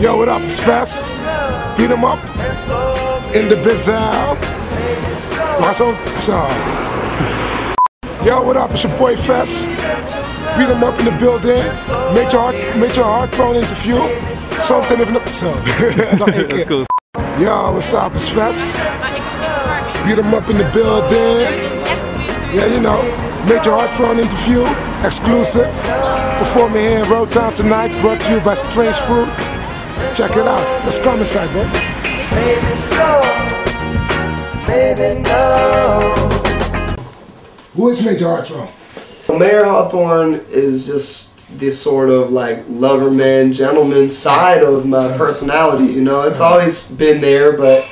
Yo, what up? It's Fest. Beat 'em up in the bizzle. What's up? Yo, what up? It's your boy Fest. Beat 'em up in the building. Major Hawthorne interview. Something if not so. That's cool. Yo, what's up? It's Fest. Beat 'em up in the building. Yeah, you know, Major Hawthorne interview, exclusive. Performing here in Road Town tonight, brought to you by Strange Fruit. Check it out. Let's come inside, bro. Baby, so, baby, no. Who is Major Hawthorne? Mayor Hawthorne is just this sort of like lover man, gentleman side of my personality. You know, it's always been there, but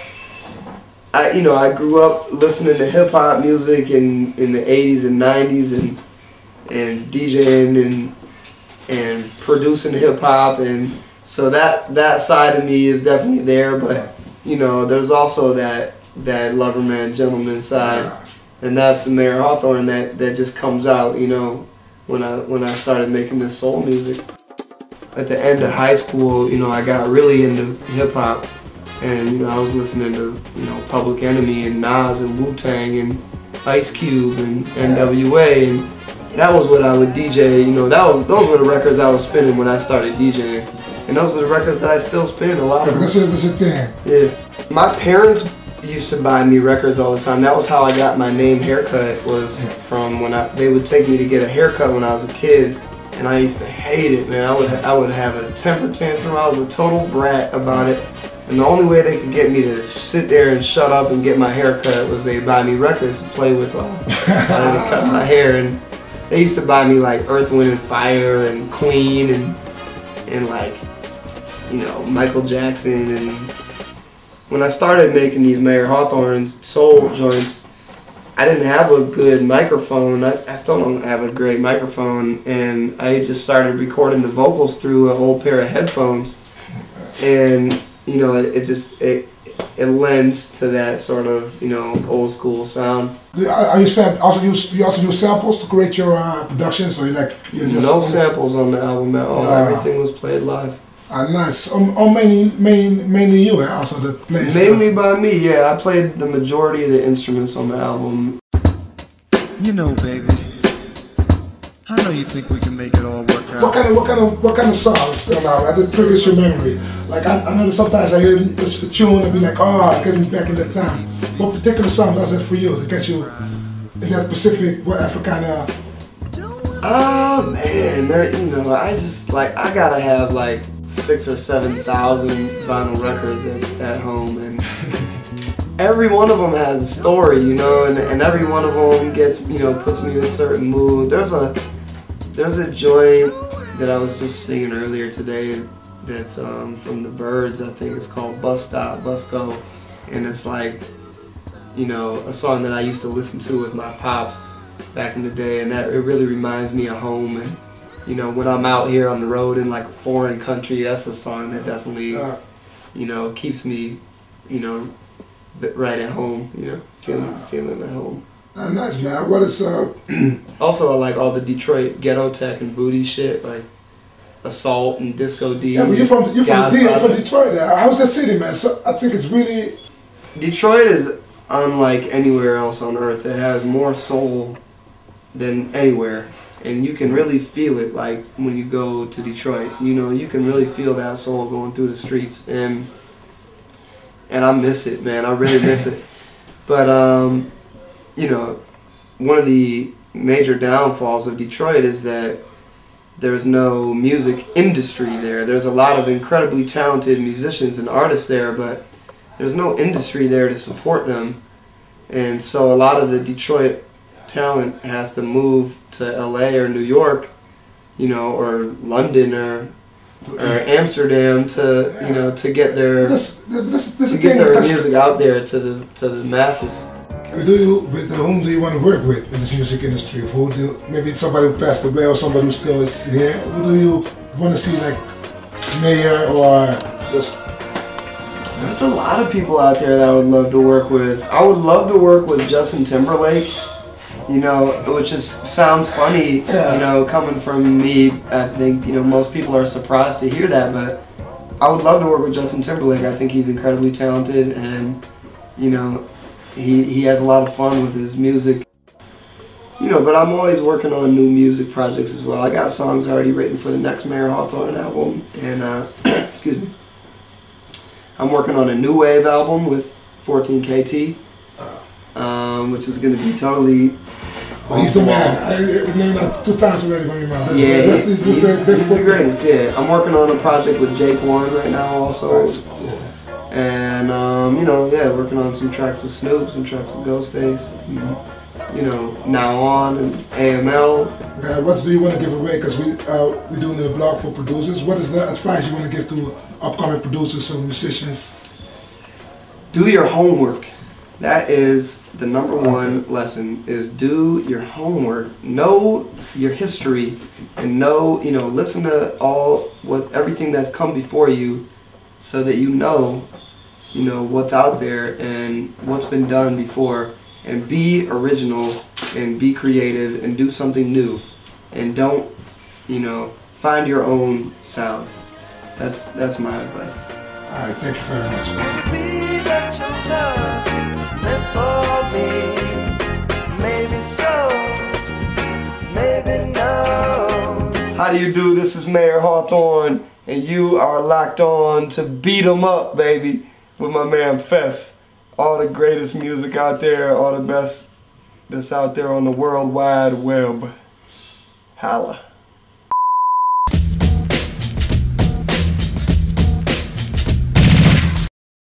I grew up listening to hip hop music in the 80s and 90s and DJing and producing hip hop, and so that side of me is definitely there. But you know, there's also that lover man, gentleman side. And that's the Mayor Hawthorne that just comes out, you know, when I started making this soul music. At the end of high school, you know, I got really into hip hop, and you know, I was listening to, you know, Public Enemy and Nas and Wu-Tang and Ice Cube and NWA, and that was what I would DJ. You know, those were the records I was spinning when I started DJing, and those are the records that I still spin a lot of. That's a thing. Yeah, my parents used to buy me records all the time. That was how I got my name Haircut, was from when they would take me to get a haircut when I was a kid, and I used to hate it, man. I would have a temper tantrum. I was a total brat about it, and the only way they could get me to sit there and shut up and get my haircut was they buy me records to play with while I was cutting my hair. And they used to buy me like Earth, Wind and Fire and Queen and like, you know, Michael Jackson. And when I started making these Mayor Hawthorne soul joints, I didn't have a good microphone. I still don't have a great microphone, and I just started recording the vocals through an old pair of headphones, and you know, it lends to that sort of, you know, old school sound. You also use samples to create your productions, or no samples on the album at all. Everything was played live. Nice. Mainly you, also the plays. Mainly by me, yeah. I played the majority of the instruments on the album. You know, baby, I know you think we can make it all work out. What kind of songs still now that triggers your memory? Like I know that sometimes I hear a tune and be like, oh, get me back in that time. What particular song does that for you to get you in that specific whatever kind of? Oh man, you know, I gotta have like 6,000 or 7,000 vinyl records at home, and every one of them has a story, you know, and every one of them gets, you know, puts me in a certain mood. There's a joint that I was just singing earlier today that's from the Birds. I think it's called Bus Stop, Bus Go, and it's like, you know, a song that I used to listen to with my pops back in the day, and that it really reminds me of home. And you know, when I'm out here on the road in like a foreign country, that's a song that definitely, you know, keeps me, you know, right at home. You know, feeling at home. Nice, man. What is Also, I like all the Detroit ghetto tech and booty shit, like Assault and Disco D. Yeah, but you're from Detroit. How's that city, man? So I think it's really. Detroit is unlike anywhere else on earth. It has more soul than anywhere, and you can really feel it. Like when you go to Detroit, you know, you can really feel that soul going through the streets, and I miss it, man. I really miss it. But you know, one of the major downfalls of Detroit is that there's no music industry there. There's a lot of incredibly talented musicians and artists there, but there's no industry there to support them. And so a lot of the Detroit talent has to move to LA or New York, you know, or London or Amsterdam to, you know, to get their music out there to the masses. Whom do you want to work with in this music industry? Maybe it's somebody who passed away or somebody who still is here. Who do you want to see, like Mayor or just? There's a lot of people out there that I would love to work with. I would love to work with Justin Timberlake, you know, which sounds funny, you know, coming from me. I think, you know, most people are surprised to hear that, but I would love to work with Justin Timberlake. I think he's incredibly talented, and you know, he has a lot of fun with his music. You know, but I'm always working on new music projects as well. I got songs already written for the next Mayer Hawthorne album, and excuse me, I'm working on a new wave album with 14KT, which is going to be totally. He's the man. His name like 2 times already from your mouth. Yeah, he's the greatest. Yeah, I'm working on a project with Jake One right now also. That's cool. And you know, yeah, working on some tracks with Snoop, some tracks with Ghostface. You know, Now On and AML. What do you want to give away? Because we're doing the blog for producers. What is the advice you want to give to upcoming producers or musicians? Do your homework. That is the number one lesson, is do your homework. Know your history, and know, you know, listen to everything that's come before you, so that you know what's out there and what's been done before, and be original and be creative and do something new, and don't, you know, find your own sound. That's my advice. All right, thank you very much. Maybe that your love was meant for me. Maybe so, maybe no. How do you do? This is Mayer Hawthorne, and you are locked on to Beat 'Em Up, baby, with my man Fess. All the greatest music out there, all the best that's out there on the World Wide Web. Holla.